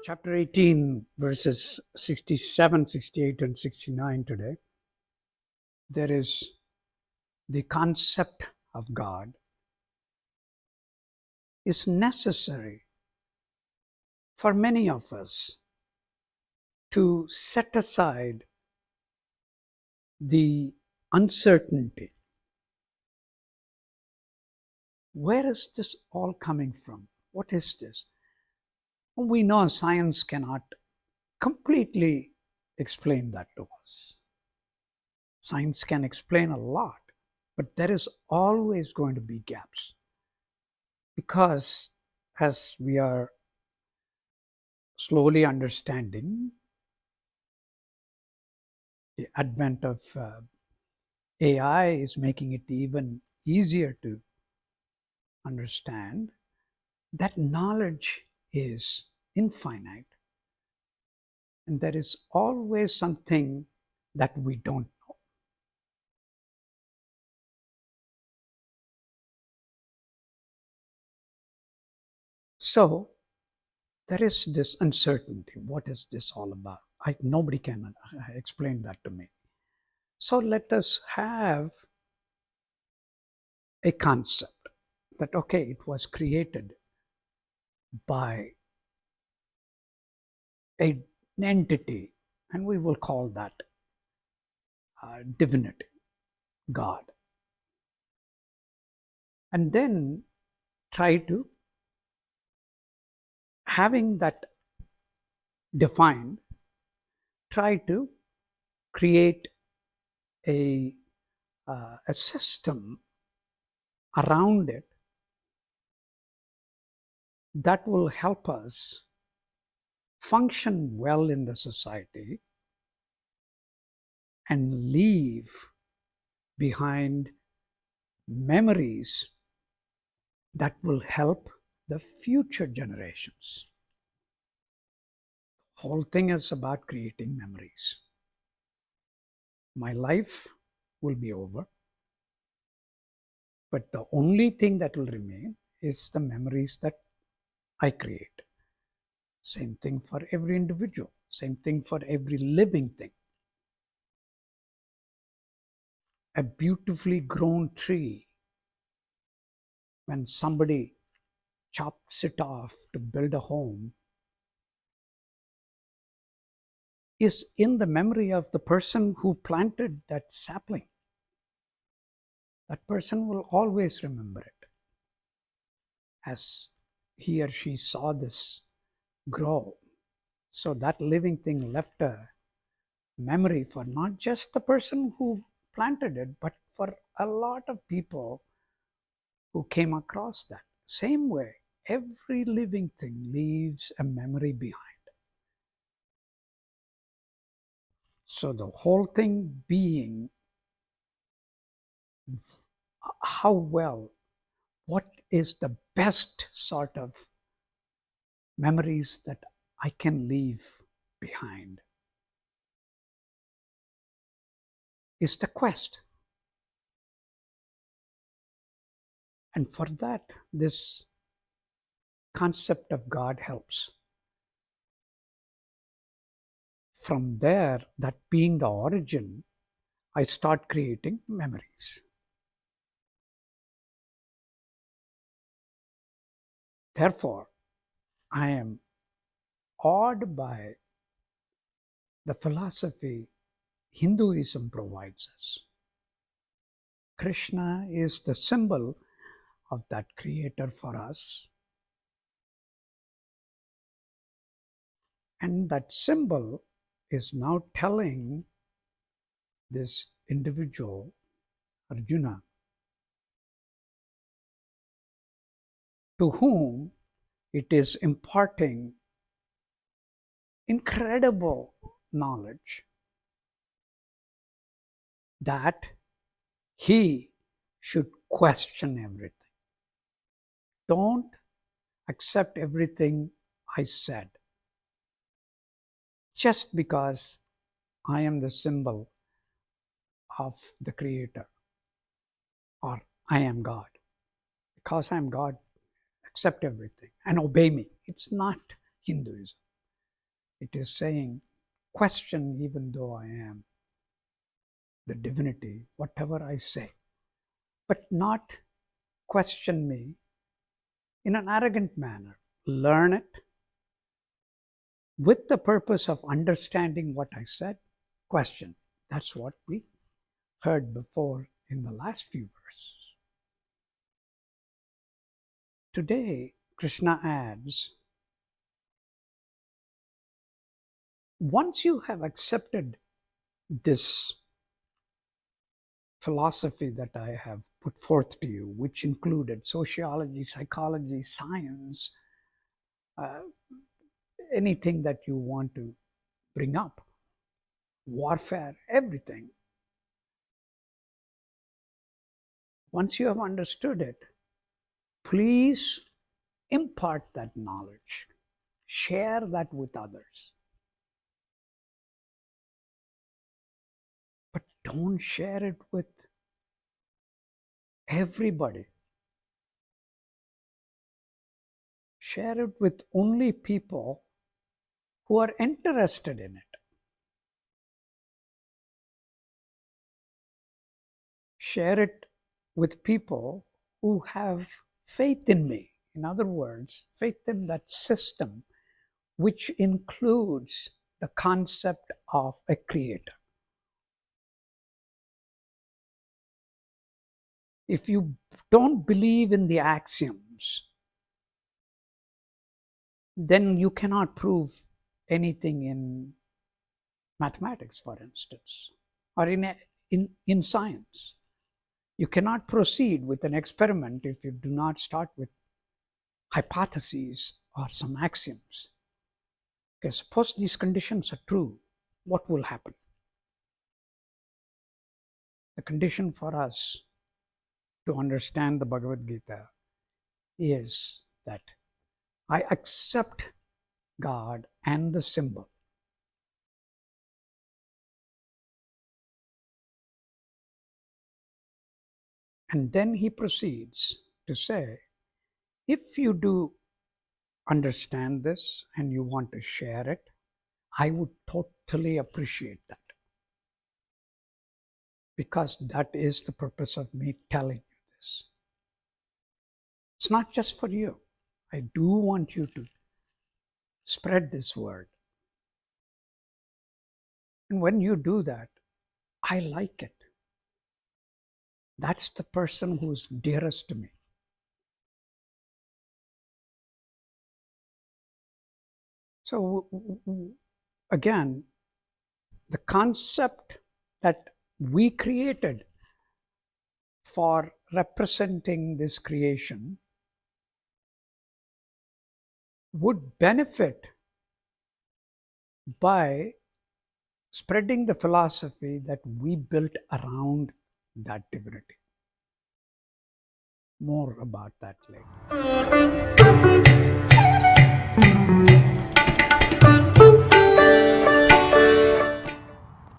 chapter 18, verses 67, 68, and 69 today. There is the concept of God is necessary for many of us to set aside the uncertainty. Where is this all coming from? What is this? We know science cannot completely explain that to us. Science can explain a lot, but there is always going to be gaps. Because as we are slowly understanding, the advent of AI is making it even easier to understand that knowledge is infinite. And there is always something that we don't know. So there is this uncertainty. What is this all about? Nobody can explain that to me. So let us have a concept that, okay, it was created by an entity, and we will call that divinity, God. And then try to, having that defined, try to create a system around it that will help us function well in the society and leave behind memories that will help the future generations. The whole thing is about creating memories. My life will be over, but the only thing that will remain is the memories that I create. Same thing for every individual, same thing for every living thing. A beautifully grown tree, when somebody chops it off to build a home, is in the memory of the person who planted that sapling. That person will always remember it as he or she saw this grow. So that living thing left a memory for not just the person who planted it, but for a lot of people who came across that. Same way, every living thing leaves a memory behind. So the whole thing being how well, what is the best sort of memories that I can leave behind is the quest. And for that, this concept of God helps. From there, that being the origin, I start creating memories. Therefore, I am awed by the philosophy Hinduism provides us. Krishna is the symbol of that creator for us. And that symbol is now telling this individual, Arjuna, to whom it is imparting incredible knowledge, that he should question everything. Don't accept everything I said just because I am the symbol of the Creator, or I am God. Because I am God, accept everything and obey me. It's not Hinduism. It is saying, question even though I am the divinity, whatever I say, but not question me in an arrogant manner. Learn it with the purpose of understanding what I said, question. That's what we heard before in the last few verses. Today, Krishna adds, once you have accepted this philosophy that I have put forth to you, which included sociology, psychology, science, anything that you want to bring up, warfare, everything. Once you have understood it, please impart that knowledge. Share that with others. But don't share it with everybody. Share it with only people who are interested in it. Share it with people who have faith in me. In other words, faith in that system, which includes the concept of a creator. If you don't believe in the axioms, then you cannot prove anything in mathematics, for instance, or in science. You cannot proceed with an experiment if you do not start with hypotheses or some axioms. Okay, suppose these conditions are true, what will happen? The condition for us to understand the Bhagavad Gita is that I accept God and the symbol. And then he proceeds to say, if you do understand this and you want to share it, I would totally appreciate that. Because that is the purpose of me telling you this. It's not just for you. I do want you to spread this word. And when you do that, I like it. That's the person who's dearest to me. So again, the concept that we created for representing this creation would benefit by spreading the philosophy that we built around that divinity. More about that later.